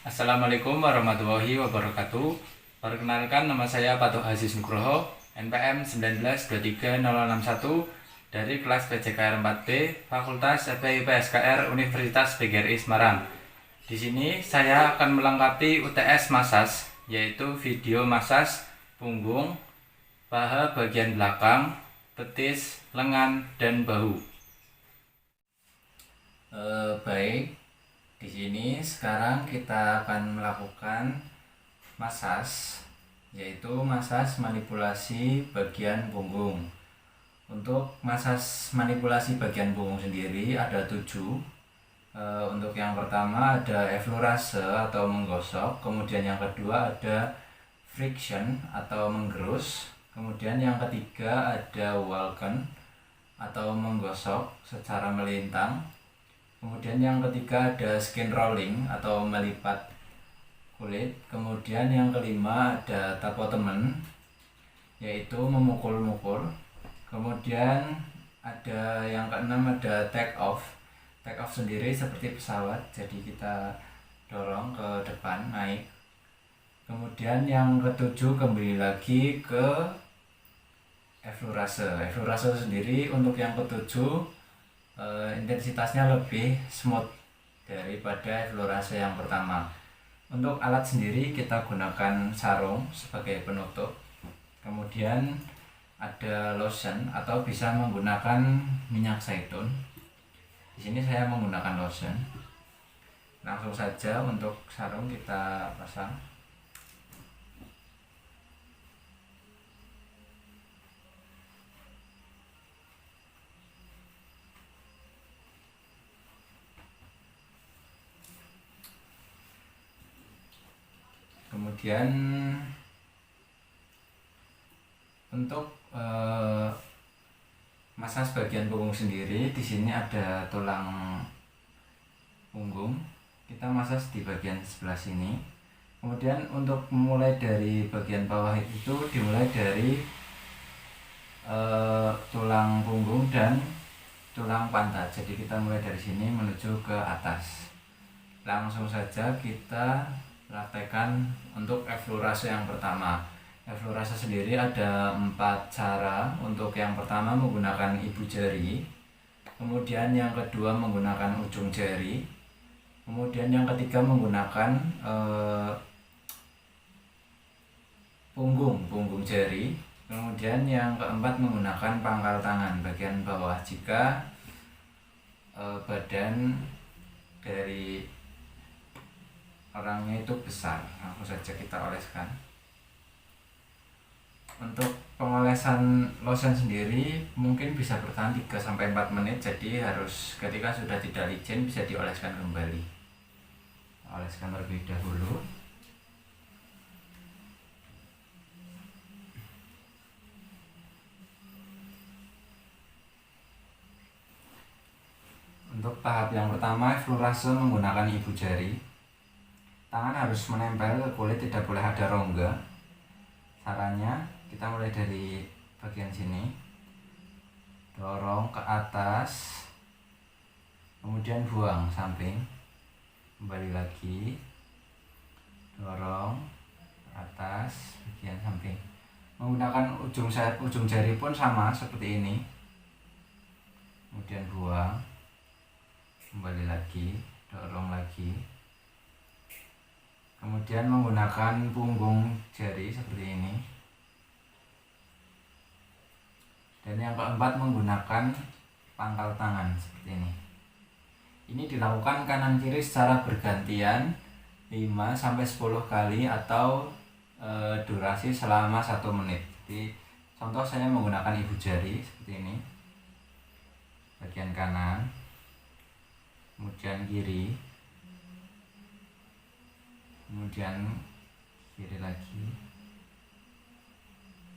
Assalamualaikum warahmatullahi wabarakatuh. Perkenalkan, nama saya Patuh Aziz Nugroho, NPM 1923061 dari kelas PJKR 4B, Fakultas FPIP SKR Universitas PGRI Semarang. Di sini saya akan melengkapi UTS massas, yaitu video massas punggung, paha bagian belakang, betis, lengan, dan bahu. Baik. Di sini sekarang kita akan melakukan massas, yaitu massas manipulasi bagian punggung. Untuk massas manipulasi bagian punggung sendiri ada 7. Untuk yang pertama ada effleurase atau menggosok, kemudian yang kedua ada friction atau menggerus, kemudian yang ketiga ada walken atau menggosok secara melintang. Kemudian yang ketiga ada skin rolling atau melipat kulit. Kemudian yang kelima ada tapotemen, yaitu memukul-mukul. Kemudian ada yang keenam ada take off. Take off sendiri seperti pesawat, jadi kita dorong ke depan, naik. Kemudian yang ketujuh kembali lagi ke effleurase. Effleurase sendiri untuk yang ketujuh intensitasnya lebih smooth daripada effleurase yang pertama. Untuk alat sendiri kita gunakan sarung sebagai penutup. Kemudian ada lotion atau bisa menggunakan minyak zaitun. Di sini saya menggunakan lotion. Langsung saja untuk sarung kita pasang. Kemudian untuk massas bagian punggung sendiri, di sini ada tulang punggung. Kita massas di bagian sebelah sini. Kemudian untuk memulai dari bagian bawah itu dimulai dari tulang punggung dan tulang pantat. Jadi kita mulai dari sini menuju ke atas. Langsung saja kita praktekkan untuk effleurase yang pertama. Effleurase sendiri ada 4 cara. Untuk yang pertama menggunakan ibu jari, kemudian yang kedua menggunakan ujung jari, kemudian yang ketiga menggunakan punggung jari, kemudian yang keempat menggunakan pangkal tangan bagian bawah jika badan dari orangnya itu besar. Langsung saja kita oleskan. Untuk pengolesan lotion sendiri mungkin bisa bertahan 3-4 menit, jadi harus ketika sudah tidak licin bisa dioleskan kembali. Oleskan terlebih dahulu. Untuk tahap yang pertama effleurase menggunakan ibu jari. Tangan harus menempel ke kulit, tidak boleh ada rongga. Caranya kita mulai dari bagian sini, dorong ke atas, kemudian buang samping, kembali lagi, dorong ke atas, bagian samping. Menggunakan ujung jari pun sama seperti ini. Kemudian buang, kembali lagi, dorong lagi. Kemudian menggunakan punggung jari seperti ini. Dan yang keempat menggunakan pangkal tangan seperti ini. Ini dilakukan kanan kiri secara bergantian 5-10 kali atau durasi selama 1 menit. Jadi contoh saya menggunakan ibu jari seperti ini. Bagian kanan, kemudian kiri, kemudian kiri lagi,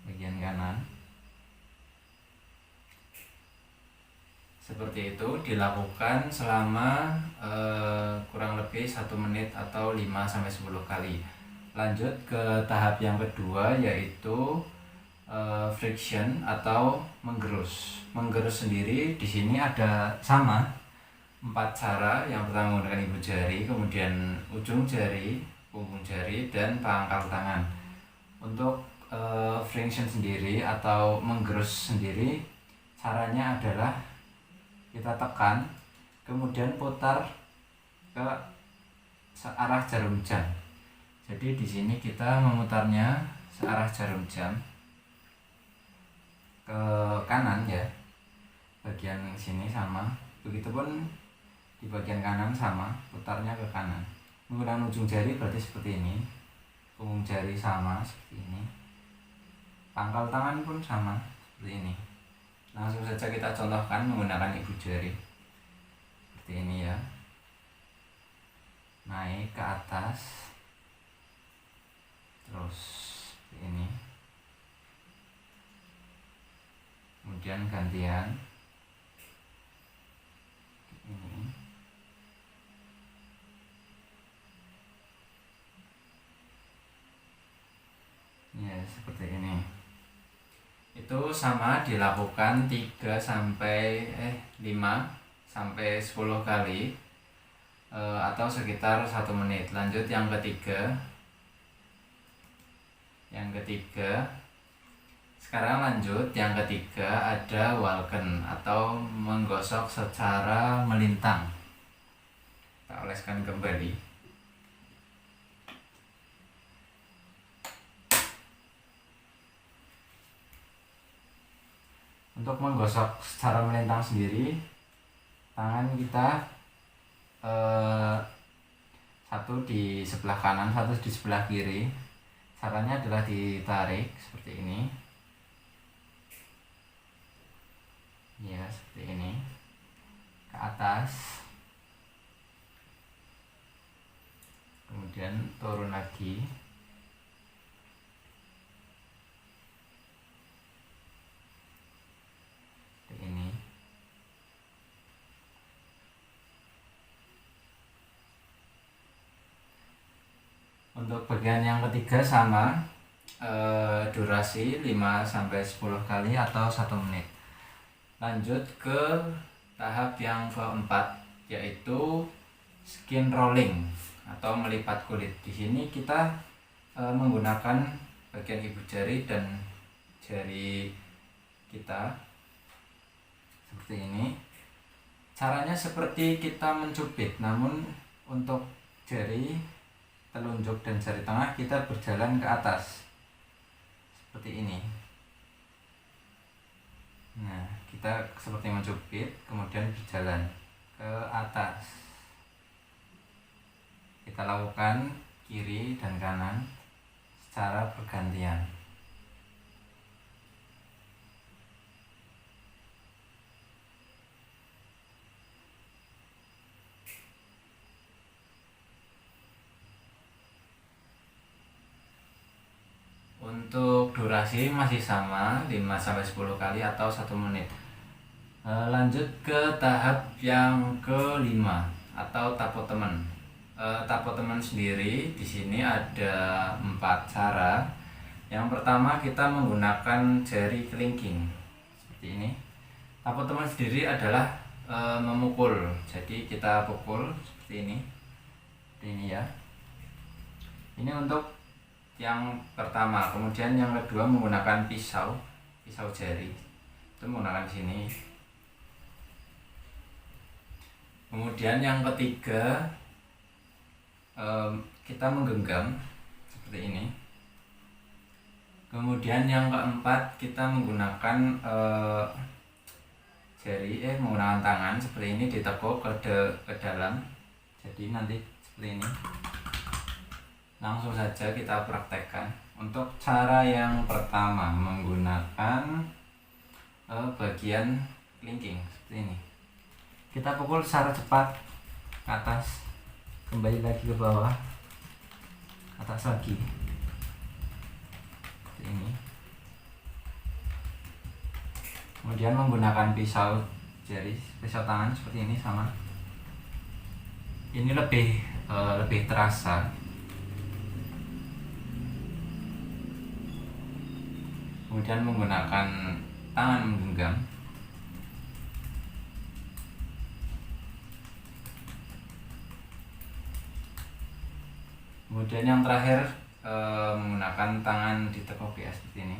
bagian kanan. Seperti itu dilakukan selama kurang lebih 1 menit atau 5-10 kali. Lanjut ke tahap yang kedua, yaitu friction atau menggerus. Menggerus sendiri di sini ada sama 4 cara. Yang pertama menggunakan ibu jari, kemudian ujung jari, punggung jari, dan pangkal tangan. Untuk flexion sendiri atau menggerus sendiri, caranya adalah kita tekan, kemudian putar ke searah jarum jam. Jadi di sini kita memutarnya searah jarum jam ke kanan ya. Bagian sini sama, begitupun di bagian kanan sama, putarnya ke kanan. Menggunakan ujung jari berarti seperti ini, punggung jari sama seperti ini, pangkal tangan pun sama seperti ini. Langsung saja kita contohkan menggunakan ibu jari seperti ini ya. Naik ke atas, terus seperti ini, kemudian gantian ini. Ya, seperti ini. Itu sama dilakukan 5 sampai 10 kali atau sekitar 1 menit. Lanjut yang ketiga. Sekarang lanjut yang ketiga, ada walken atau menggosok secara melintang. Kita oleskan kembali. Untuk menggosok secara melintang sendiri, tangan kita satu di sebelah kanan, satu di sebelah kiri. Caranya adalah ditarik seperti ini. Ya, seperti ini. Ke atas. Kemudian turun lagi. Seperti ini. Untuk bagian yang ketiga sama, durasi 5 sampai 10 kali atau 1 menit. Lanjut ke tahap yang keempat, yaitu skin rolling atau melipat kulit. Di sini kita menggunakan bagian ibu jari dan jari kita seperti ini. Caranya seperti kita mencubit, namun untuk jari telunjuk dan jari tengah kita berjalan ke atas seperti ini. Nah, kita seperti mencubit kemudian berjalan ke atas. Kita lakukan kiri dan kanan secara bergantian. Untuk durasi masih sama, 5 sampai 10 kali atau 1 menit. Lanjut ke tahap yang kelima atau tapotemen. Tapotemen sendiri di sini ada 4 cara. Yang pertama kita menggunakan jari kelingking seperti ini. Tapotemen sendiri adalah memukul. Jadi kita pukul seperti ini. Seperti ini ya. Ini untuk yang pertama. Kemudian yang kedua menggunakan pisau jari. Itu menggunakan sini. Kemudian yang ketiga kita menggenggam seperti ini. Kemudian yang keempat kita menggunakan menggunakan tangan seperti ini, ditekuk ke dalam. Jadi nanti seperti ini. Langsung saja kita praktekkan. Untuk cara yang pertama menggunakan bagian kelingking seperti ini. Kita pukul secara cepat ke atas, kembali lagi ke bawah, atas lagi seperti ini. Kemudian menggunakan pisau tangan seperti ini sama. Ini lebih terasa. Kemudian menggunakan tangan menggenggam. Kemudian yang terakhir menggunakan tangan ditekuk ya seperti ini.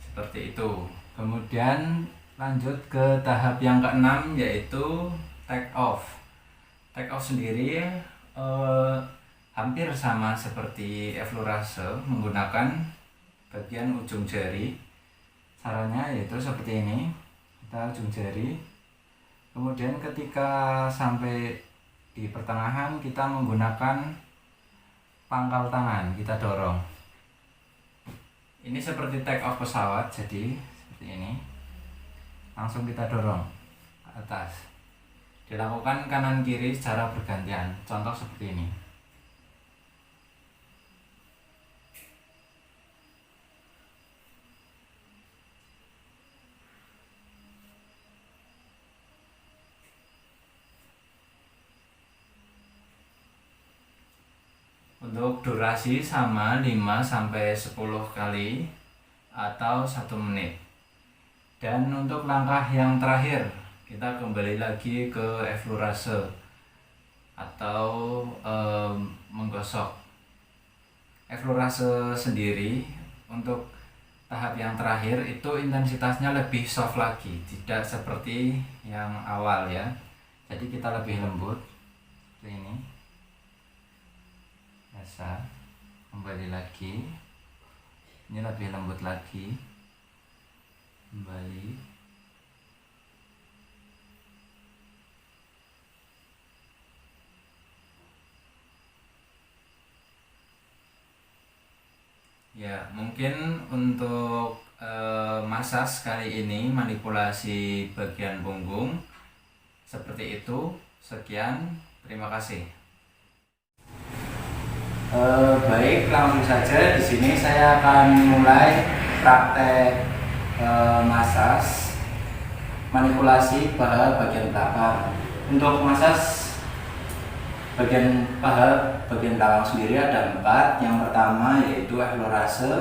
Seperti itu. Kemudian lanjut ke tahap yang keenam, yaitu take off. Take off sendiri hampir sama seperti effleurase, menggunakan bagian ujung jari. Caranya yaitu seperti ini, kita ujung jari, kemudian ketika sampai di pertengahan kita menggunakan pangkal tangan, kita dorong. Ini seperti take off pesawat, jadi seperti ini, langsung kita dorong ke atas. Dilakukan kanan kiri secara bergantian, contoh seperti ini. Untuk durasi sama 5-10 kali atau 1 menit. Dan untuk langkah yang terakhir, kita kembali lagi ke effleurase atau menggosok. Effleurase sendiri untuk tahap yang terakhir itu intensitasnya lebih soft lagi, tidak seperti yang awal ya. Jadi kita lebih lembut seperti ini. Biasa, kembali lagi, ini lebih lembut lagi, kembali. Ya, mungkin untuk massage kali ini, manipulasi bagian punggung seperti itu. Sekian, terima kasih. Baik, langsung saja di sini saya akan mulai praktek massage manipulasi paha bagian belakang. Untuk massage bagian paha bagian belakang sendiri ada 4. Yang pertama yaitu effleurase,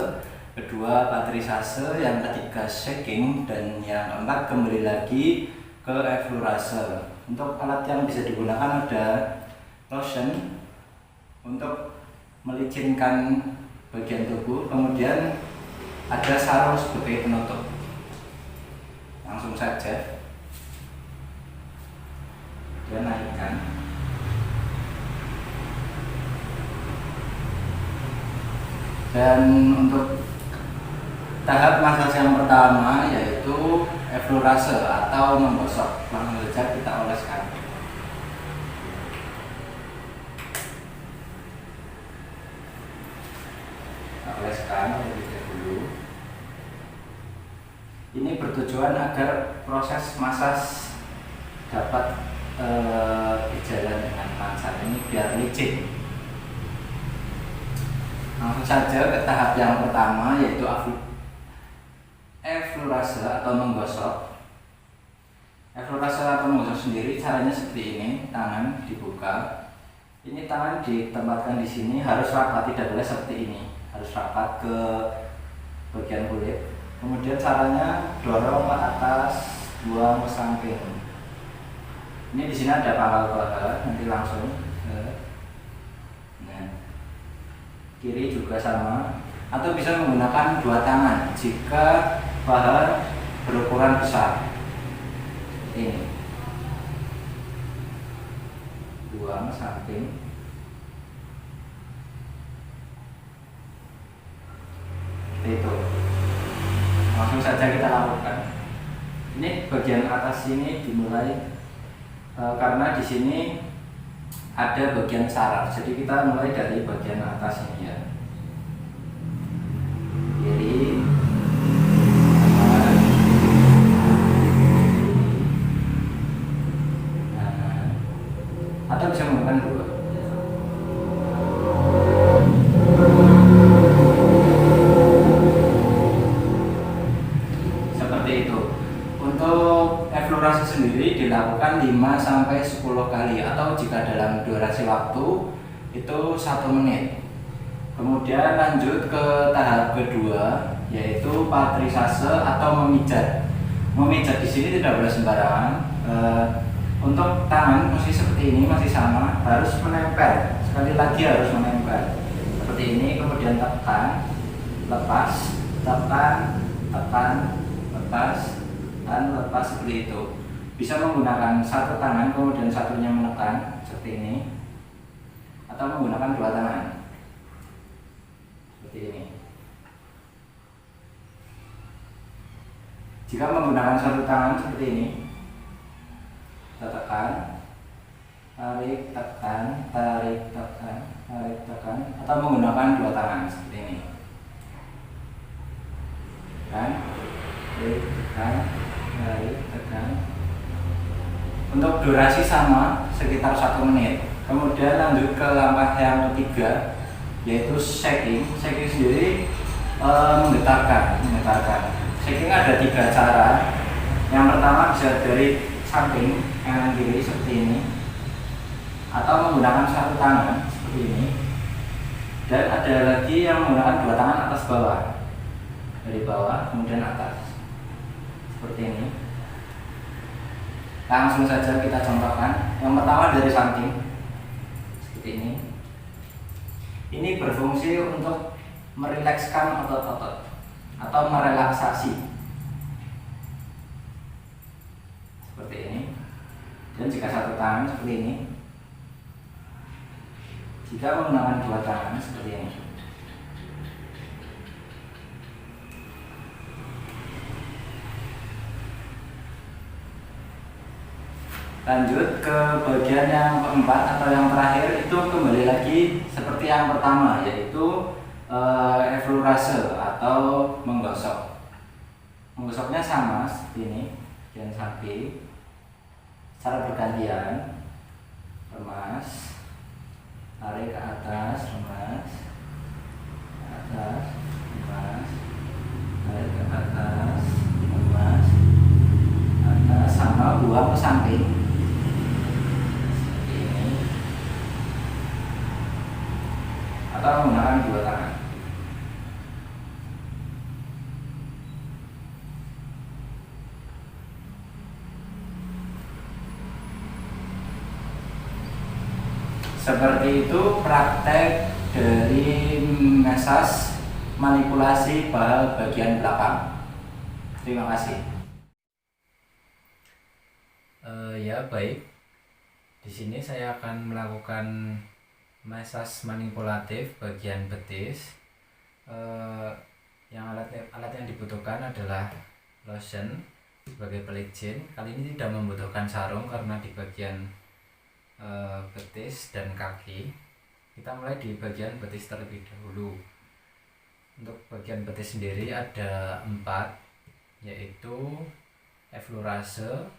kedua patrisase, yang ketiga shaking, dan yang keempat kembali lagi ke effleurase. Untuk alat yang bisa digunakan ada lotion untuk melicinkan bagian tubuh, kemudian ada sarung sebagai penutup. Langsung saja dia naikkan. Dan untuk tahap massage yang pertama yaitu effleurase atau menggosok. Langsung saja kita oleskan. Oleskan terlebih dahulu. Ini bertujuan agar proses massage dapat berjalan dengan lancar. Ini biar licin. Langsung saja ke tahap yang pertama yaitu effleurase atau menggosok. Effleurase atau menggosok sendiri caranya seperti ini, tangan dibuka. Ini tangan ditempatkan di sini, harus rapat, tidak boleh seperti ini. Harus rapat ke bagian kulit. Kemudian caranya dorong ke atas, buang ke samping. Ini di sini ada pangkal paha, nanti langsung ke kiri juga sama, atau bisa menggunakan 2 tangan jika paha berukuran besar. Ini buang samping. Itu langsung saja kita lakukan. Ini bagian atas ini dimulai karena di sini ada bagian saraf, jadi kita mulai dari bagian atas ini ya. Kiri, kanan, atau bisa menggunakan 2. Sendiri dilakukan 5-10 kali, atau jika dalam durasi waktu itu 1 menit. Kemudian lanjut ke tahap kedua, yaitu patrisase atau memijat. Memijat di sini tidak boleh sembarangan. Untuk tangan posisi seperti ini masih sama, harus menempel. Sekali lagi harus menempel. Seperti ini, kemudian tekan, lepas, tekan, tekan, lepas, dan lepas seperti itu. Bisa menggunakan satu tangan kemudian satunya menekan seperti ini, atau menggunakan dua tangan seperti ini. Jika menggunakan satu tangan seperti ini, kita tekan, tarik, tekan, tarik, tekan, tarik, tekan, atau menggunakan dua tangan seperti ini. Tekan, tarik, tekan, tarik, tekan. Untuk durasi sama, sekitar 1 menit. Kemudian lanjut ke langkah yang ketiga, yaitu shaking. Shaking sendiri menggetarkan. Shaking ada 3 cara. Yang pertama bisa dari samping kanan kiri seperti ini, atau menggunakan satu tangan seperti ini. Dan ada lagi yang menggunakan dua tangan atas bawah, dari bawah kemudian atas seperti ini. Langsung saja kita contohkan. Yang pertama dari samping seperti ini. Ini berfungsi untuk merilekskan otot-otot atau merelaksasi seperti ini. Dan jika satu tangan seperti ini, jika menggunakan dua tangan seperti ini. Lanjut ke bagian yang keempat atau yang terakhir, itu kembali lagi seperti yang pertama, yaitu eflorase atau menggosok. Menggosoknya sama seperti ini, bagian samping, secara bergantian. Remas, tarik ke atas, remas, ke atas, remas, tarik ke atas, remas, atas, sama buang ke samping. Atau menggunakan dua tangan. Seperti itu praktek dari massage manipulasi paha bagian belakang. Terima kasih. Ya baik. Di sini saya akan melakukan massage manipulatif bagian betis. Yang alat yang dibutuhkan adalah lotion sebagai pelicin. Kali ini tidak membutuhkan sarung karena di bagian betis dan kaki. Kita mulai di bagian betis terlebih dahulu. Untuk bagian betis sendiri ada 4, yaitu eflorase,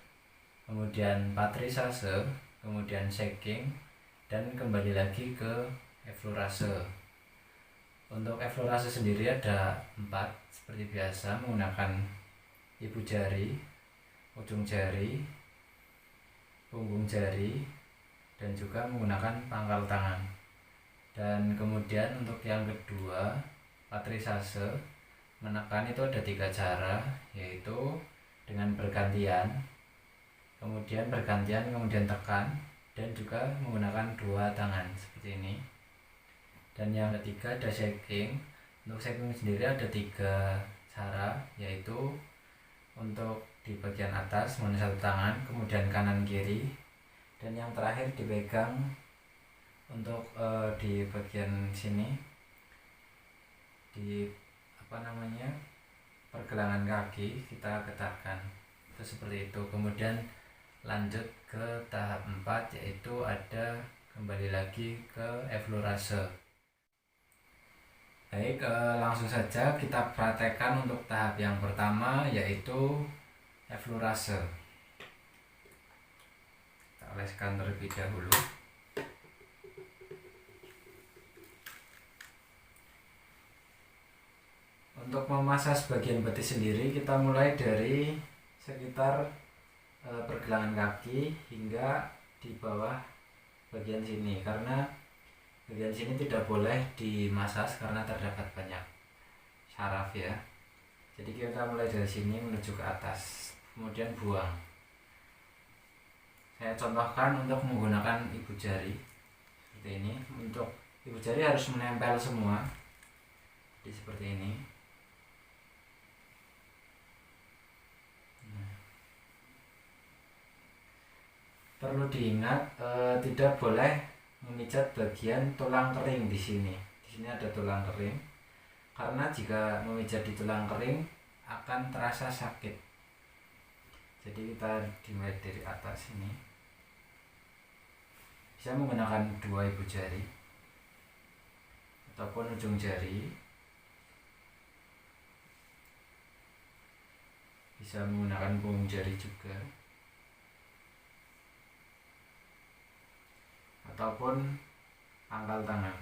kemudian patrisase, kemudian shaking, dan kembali lagi ke eflorase. Untuk eflorase sendiri ada 4 seperti biasa, menggunakan ibu jari, ujung jari, punggung jari, dan juga menggunakan pangkal tangan. Dan kemudian untuk yang kedua, patrisase, menekan itu ada 3 cara, yaitu dengan bergantian, kemudian tekan, dan juga menggunakan 2 tangan seperti ini. Dan yang ketiga ada shaking. Untuk shaking sendiri ada 3 cara, yaitu untuk di bagian atas menggunakan 1 tangan, kemudian kanan kiri, dan yang terakhir dipegang untuk di bagian sini, di pergelangan kaki kita getarkan. Itu seperti itu. Kemudian lanjut ke tahap 4, yaitu ada kembali lagi ke eflorase. Baik, langsung saja kita praktekkan untuk tahap yang pertama, yaitu eflorase. Kita oleskan terlebih dahulu. Untuk memasas bagian betis sendiri, kita mulai dari sekitar pergelangan kaki hingga di bawah bagian sini, karena Bagian sini tidak boleh dimasas karena terdapat banyak saraf ya. Jadi kita mulai dari sini menuju ke atas, kemudian buang. Saya contohkan untuk menggunakan ibu jari seperti ini. Untuk ibu jari harus menempel semua, jadi seperti ini. Perlu diingat tidak boleh memijat bagian tulang kering di sini. Di sini ada tulang kering. Karena jika memijat di tulang kering akan terasa sakit. Jadi kita dimulai dari atas ini. Bisa menggunakan 2 ibu jari ataupun ujung jari. Bisa menggunakan punggung jari juga. Ataupun pangkal tangan.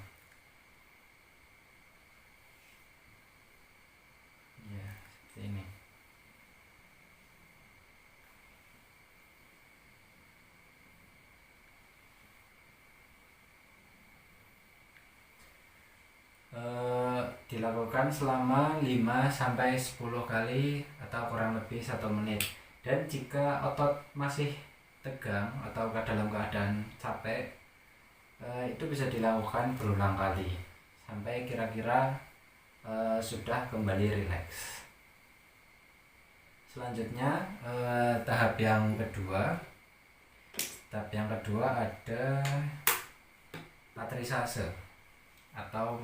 Ya, seperti ini. Dilakukan selama 5-10 kali atau kurang lebih 1 menit. Dan jika otot masih tegang atau dalam keadaan capek, itu bisa dilakukan berulang kali sampai kira-kira sudah kembali rileks. Selanjutnya tahap yang kedua. Tahap yang kedua ada patrisase atau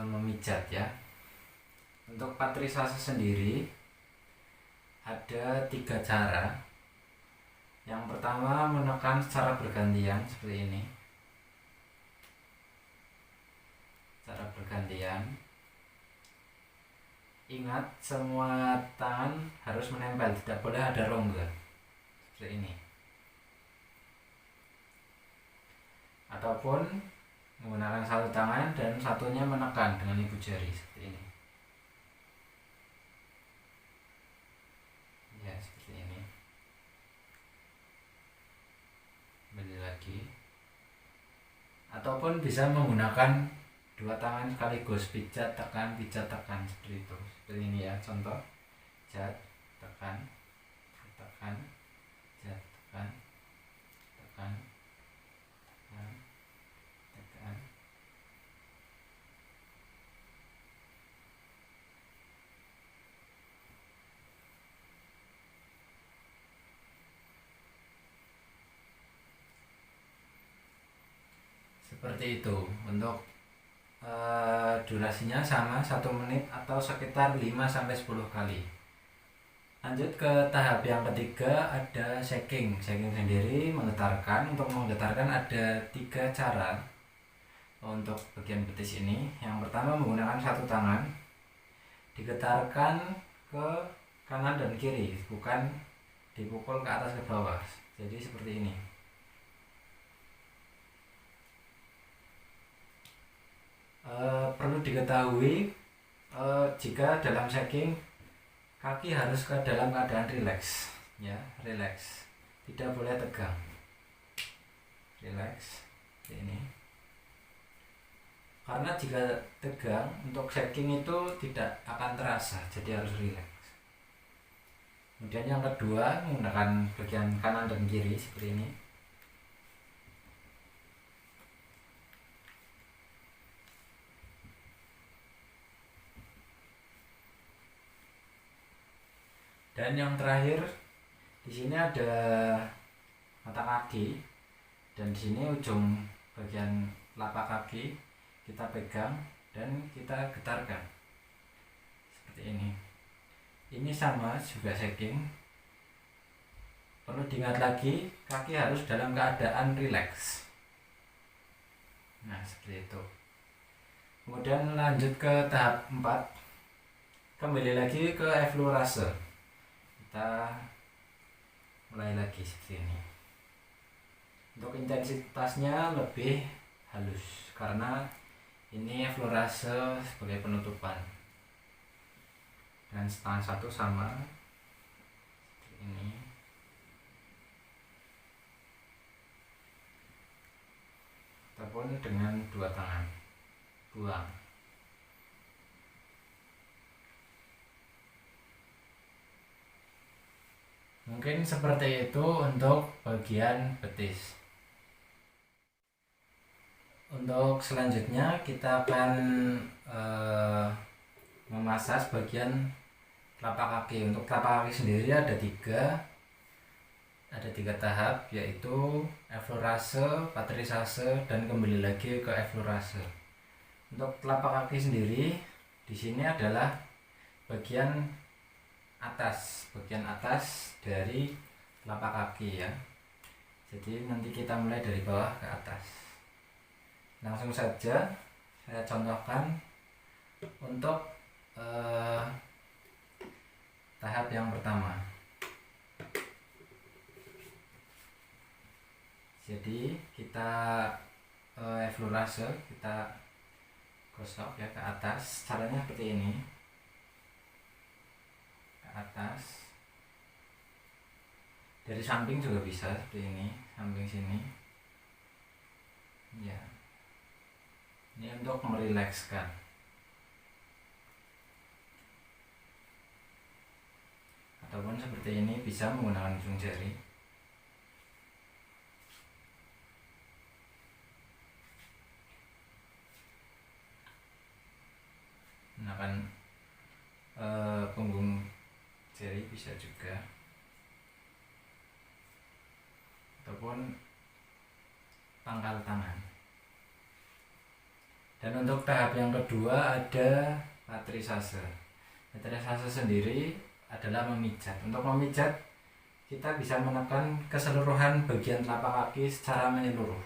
memijat ya. Untuk patrisase sendiri ada 3 cara. Yang pertama menekan secara bergantian seperti ini. Cara bergantian. Ingat semua tangan harus menempel, tidak boleh ada rongga. Seperti ini. Ataupun menggunakan satu tangan dan satunya menekan dengan ibu jari seperti ini. Ya, seperti ini. Kembali lagi. Ataupun bisa menggunakan 2 tangan sekaligus, pijat tekan seperti itu. Seperti ini ya, contoh. Jat, tekan, tekan, jat, tekan, tekan, tekan, tekan. Seperti itu. Untuk durasinya sama 1 menit atau sekitar 5-10 kali. Lanjut ke tahap yang ketiga, ada shaking. Shaking sendiri menggetarkan. Untuk menggetarkan ada 3 cara untuk bagian betis ini. Yang pertama menggunakan satu tangan, digetarkan ke kanan dan kiri, bukan dipukul ke atas ke bawah. Jadi seperti ini. Perlu diketahui jika dalam shaking kaki harus ke dalam keadaan rileks ya, rileks, tidak boleh tegang, rileks ini. Karena jika tegang untuk shaking itu tidak akan terasa, jadi harus rileks. Kemudian yang kedua menggunakan bagian kanan dan kiri seperti ini. Dan yang terakhir, di sini ada mata kaki dan di sini ujung bagian telapak kaki kita pegang dan kita getarkan seperti ini. Ini sama juga shaking. Perlu diingat lagi, kaki harus dalam keadaan rileks. Nah, seperti itu. Kemudian lanjut ke tahap 4. Kembali lagi ke effleurase. Kita mulai lagi seperti ini. Untuk intensitasnya lebih halus karena ini effleurase sebagai penutupan. Dan tangan satu sama seperti ini. ataupun dengan dua tangan. Buang. Mungkin seperti itu untuk bagian betis. Untuk selanjutnya kita akan memasas bagian telapak kaki. Untuk telapak kaki sendiri ada tiga tahap, yaitu eflorase, patrisase, dan kembali lagi ke eflorase. Untuk telapak kaki sendiri di sini adalah bagian atas dari telapak kaki ya. Jadi nanti kita mulai dari bawah ke atas. Langsung saja saya contohkan untuk tahap yang pertama. Jadi kita eflorase, kita gosok ya ke atas. Caranya seperti ini, ke atas. Dari samping juga bisa seperti ini, samping sini ya. Ini untuk merilekskan. Ataupun seperti ini, bisa menggunakan ujung jari. Gunakan punggung jari bisa juga, ataupun pangkal tangan. Dan untuk tahap yang kedua ada patrisase. Patrisase sendiri adalah memijat. Untuk memijat kita bisa menekan keseluruhan bagian telapak kaki secara menyeluruh.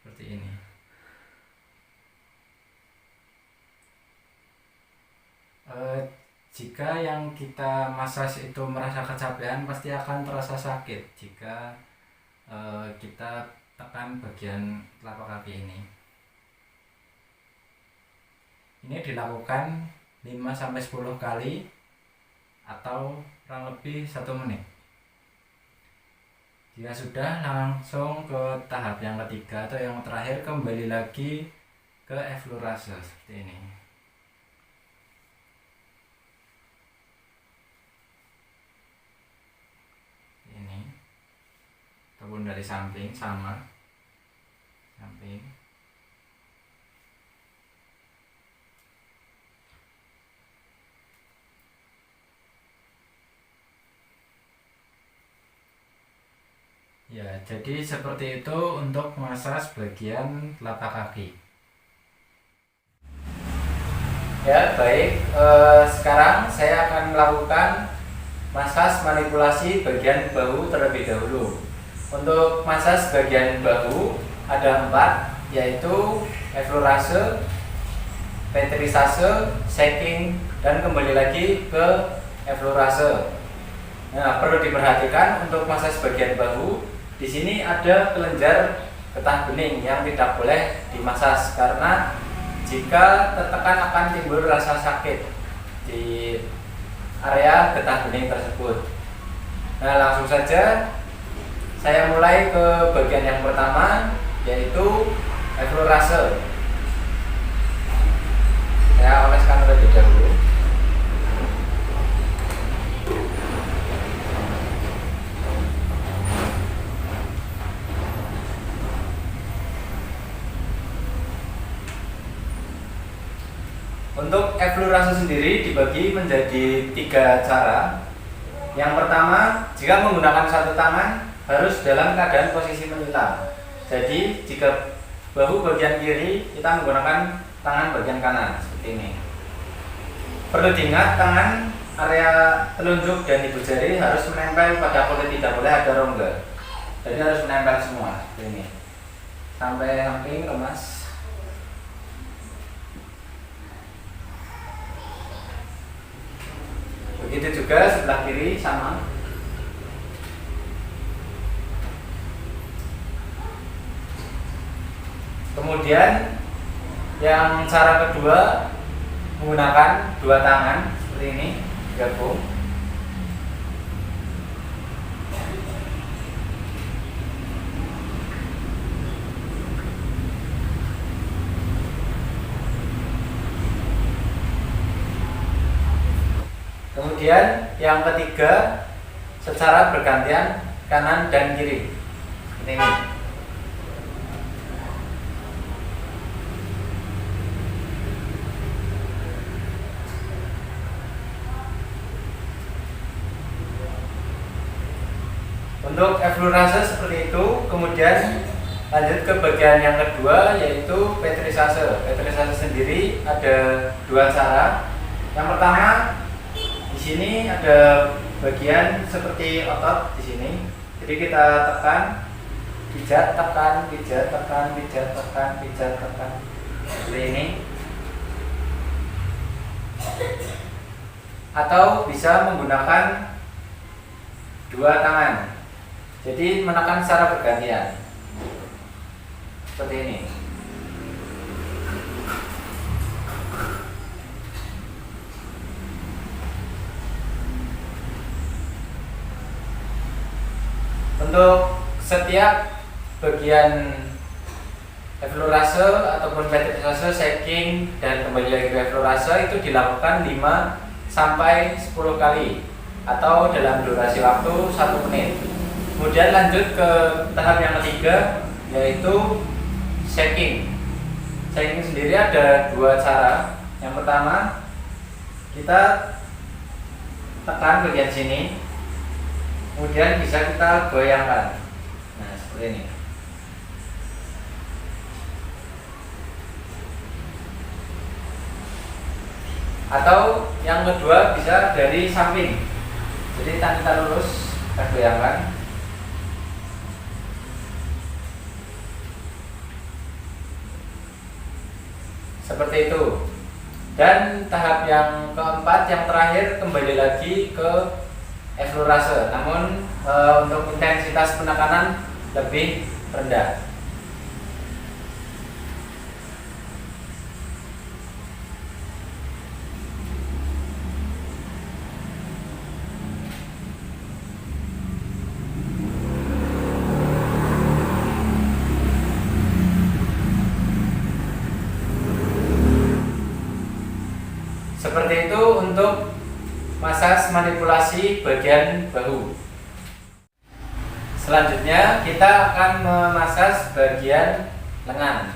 Seperti ini. Jika yang kita massage itu merasa kecapean, pasti akan terasa sakit jika kita tekan bagian telapak kaki ini. Ini dilakukan 5-10 kali atau kurang lebih 1 menit. Jika sudah, langsung ke tahap yang ketiga atau yang terakhir, kembali lagi ke eflorase seperti ini. Ini ataupun dari samping, sama samping. Ya, jadi seperti itu untuk massage bagian telapak kaki. Ya, baik. Sekarang saya akan melakukan massage manipulasi bagian bahu terlebih dahulu. Untuk massage bagian bahu ada 4, yaitu eflorase, patrisase, shaking, dan kembali lagi ke eflorase. Nah, perlu diperhatikan untuk massage bagian bahu, di sini ada kelenjar getah bening yang tidak boleh dimasas karena jika tertekan akan timbul rasa sakit di area getah bening tersebut. Nah, langsung saja saya mulai ke bagian yang pertama, yaitu eflorase. Saya oleskan terlebih dahulu. Untuk eflorase sendiri dibagi menjadi 3 cara. Yang pertama, jika menggunakan satu tangan harus dalam keadaan posisi menyilang. Jadi jika bahu bagian kiri, kita menggunakan tangan bagian kanan seperti ini. Perlu diingat, tangan area telunjuk dan ibu jari harus menempel pada kulit, tidak boleh ada rongga. Jadi harus menempel semua seperti ini. Sampai samping kemas. Begitu juga sebelah kiri sama. Kemudian yang cara kedua menggunakan 2 tangan seperti ini, gabung. Kemudian yang ketiga, secara bergantian kanan dan kiri. Seperti ini. Untuk eflorase seperti itu. Kemudian lanjut ke bagian yang kedua, yaitu petrisase. Petrisase sendiri ada dua cara. Yang pertama, di sini ada bagian seperti otot di sini. Jadi kita tekan, pijat, tekan, pijat, tekan, pijat, tekan, pijat, tekan. Seperti ini. Atau bisa menggunakan dua tangan. Jadi menekan secara bergantian. Seperti ini. Untuk setiap bagian eflorase ataupun petrisase, shaking dan kembali lagi ke eflorase itu dilakukan 5 sampai 10 kali atau dalam durasi waktu 1 menit. Kemudian lanjut ke tahap yang ketiga, yaitu shaking. Shaking sendiri ada dua cara. Yang pertama, kita tekan bagian sini, kemudian bisa kita goyangkan. Nah, seperti ini. Atau yang kedua bisa dari samping. Jadi tangan kita lurus, kita goyangkan. Seperti itu. Dan tahap yang keempat, yang terakhir, kembali lagi ke eflorase. Namun untuk intensitas penekanan lebih rendah. Seperti itu untuk masas manipulasi bagian bahu. Selanjutnya kita akan memasas bagian lengan.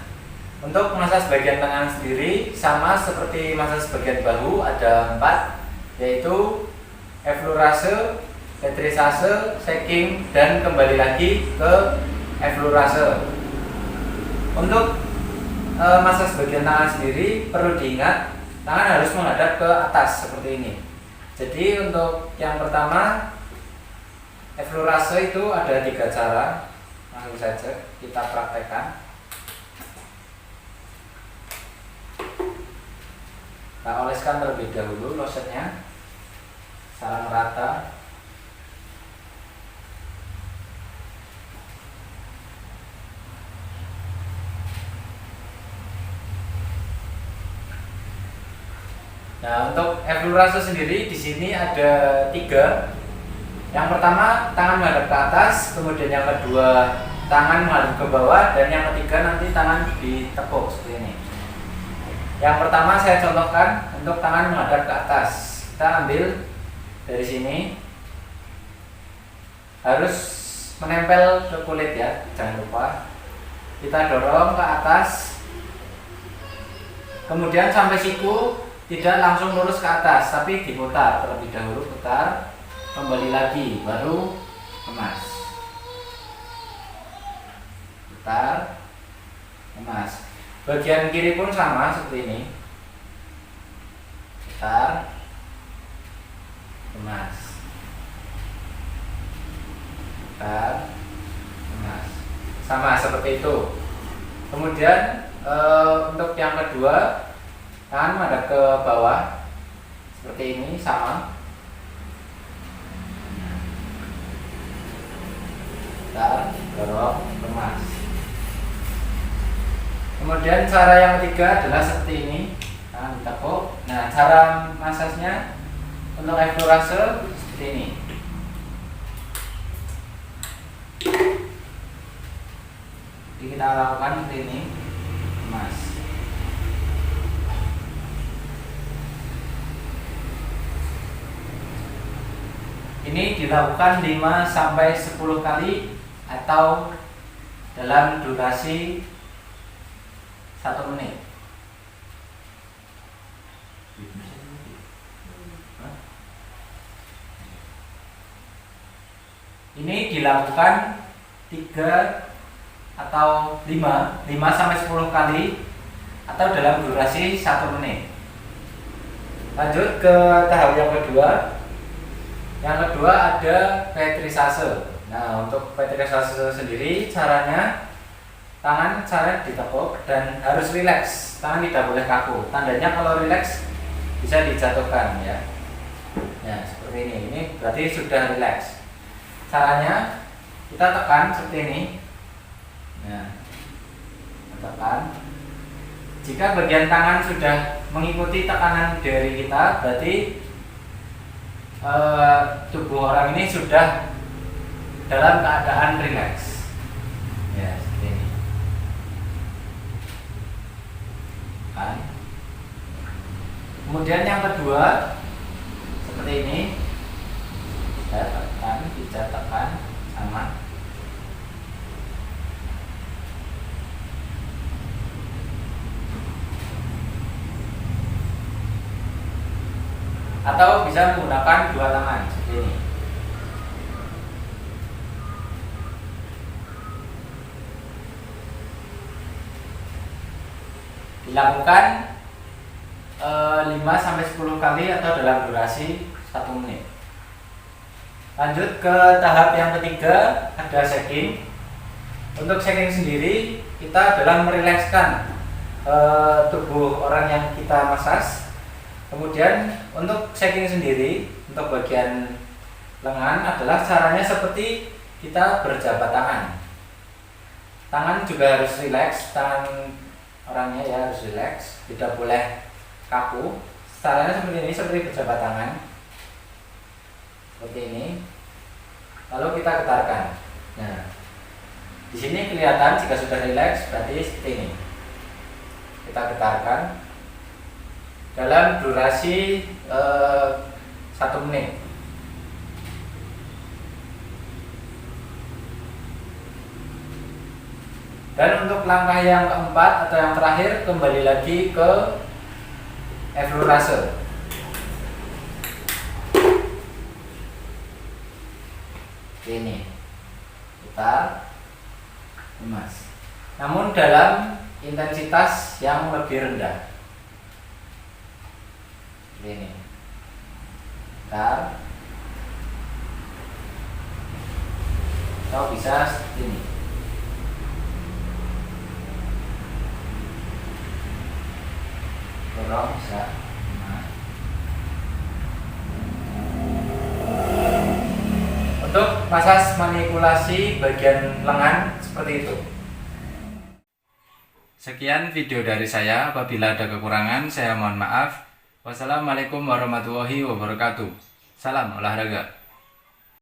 Untuk masas bagian lengan sendiri sama seperti masas bagian bahu, ada 4, yaitu eflorase, petrisase, shaking, dan kembali lagi ke eflorase. Untuk masas bagian tangan sendiri perlu diingat, tangan harus menghadap ke atas seperti ini. Jadi untuk yang pertama, eflorase itu ada 3 cara. Langsung saja kita praktekkan. Kita oleskan terlebih dahulu lotionnya secara merata. Nah, untuk eflorase sendiri di sini ada 3. Yang pertama, tangan menghadap ke atas, kemudian yang kedua tangan menghadap ke bawah, dan yang ketiga nanti tangan ditekuk seperti ini. Yang pertama saya contohkan untuk tangan menghadap ke atas. Kita ambil dari sini, harus menempel ke kulit ya, jangan lupa. Kita dorong ke atas, kemudian sampai siku. Tidak langsung lurus ke atas, tapi diputar terlebih dahulu, putar, kembali lagi, baru kemas. Putar, kemas. Bagian kiri pun sama seperti ini. Putar, kemas. Putar, kemas. Sama seperti itu. Kemudian untuk yang kedua, tangan menghadap ke bawah seperti ini, sama. Putar, dorong, kemas. Kemudian cara yang ketiga adalah seperti ini, tangan ditekuk. Nah, cara masasnya untuk eflorase seperti ini. Jadi kita lakukan seperti ini, kemas. Ini dilakukan 5-10 kali atau dalam durasi 1 menit. Ini dilakukan 3 atau 5-10 kali atau dalam durasi 1 menit. Lanjut ke tahap yang kedua. Yang kedua ada petrisase. Nah, untuk petrisase sendiri caranya tangan cara ditekuk dan harus rileks. Tangan tidak boleh kaku. Tandanya kalau rileks bisa dijatuhkan ya. Ya, seperti ini. Ini berarti sudah rileks. Caranya kita tekan seperti ini. Nah, tekan. Jika bagian tangan sudah mengikuti tekanan dari kita, berarti tubuh orang ini sudah dalam keadaan rileks. Ya, seperti ini. Kan. Kemudian yang kedua seperti ini. Kita tekan sama. Atau bisa menggunakan 2 tangan seperti ini. Dilakukan 5-10 kali atau dalam durasi 1 menit. Lanjut ke tahap yang ketiga, ada shaking. Untuk shaking sendiri kita adalah merilekskan tubuh orang yang kita massage. Kemudian untuk shaking sendiri, untuk bagian lengan adalah caranya seperti kita berjabat tangan. Tangan juga harus rileks, tangan orangnya ya harus rileks, tidak boleh kaku. Caranya seperti ini, seperti berjabat tangan. Seperti ini. Lalu kita getarkan. Nah, di sini kelihatan jika sudah rileks berarti seperti ini. Kita getarkan dalam durasi 1 menit. Dan untuk langkah yang keempat atau yang terakhir, kembali lagi ke eflorase. Ini kita emas, namun dalam intensitas yang lebih rendah. Ini bentar, atau bisa ini. Dorong bisa. Untuk massage manipulasi bagian lengan seperti itu. Sekian video dari saya. Apabila ada kekurangan saya mohon maaf. Wassalamualaikum warahmatullahi wabarakatuh. Salam olahraga.